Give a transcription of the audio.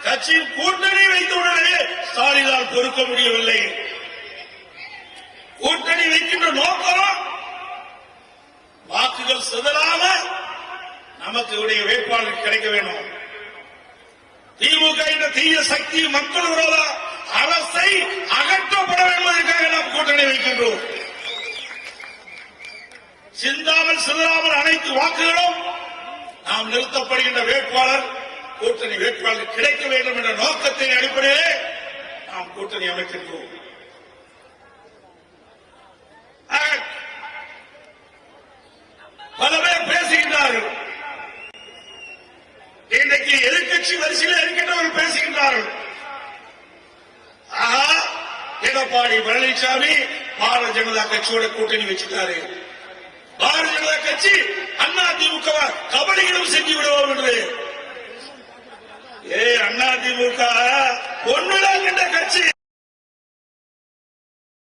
கட்சியில் கூட்டணி வைத்தவுடனே ஸ்டாலினால் பொறுக்க முடியவில்லை. கூட்டணி வைக்கின்ற நோக்கம் வாக்குகள் சிதறாம நமக்கு உடைய வேட்பாளர் கிடைக்க வேண்டும். திமுக என்ற தீய சக்தி மக்கள் விரோத அரசை அகற்றப்பட வேண்டுவதற்காக நாம் கூட்டணி வைக்கின்றோம். சிந்தாமல் சிதறாமல் அனைத்து வாக்குகளும் நாம் நிறுத்தப்படுகின்ற வேட்பாளர் கூட்டணி வேட்பாளர் கிடைக்க வேண்டும் என்ற நோக்கத்தின் அடிப்படையிலே நாம் கூட்டணி அமைக்கின்றோம். பல பேர் பேசுகின்றார்கள். இன்றைக்கு எதிர்கட்சி வரிசையில் இருக்கின்றவர்கள் பேசுகின்றார்கள். எடப்பாடி பழனிசாமி பாரதிய ஜனதா கட்சியோட கூட்டணி வச்சுட்டாரு. பாரதிய ஜனதா கட்சி அண்ணா திமுக கபடிகளும் செஞ்சு விடுவோம் என்று. அண்ணா திமுக ஒண்ணு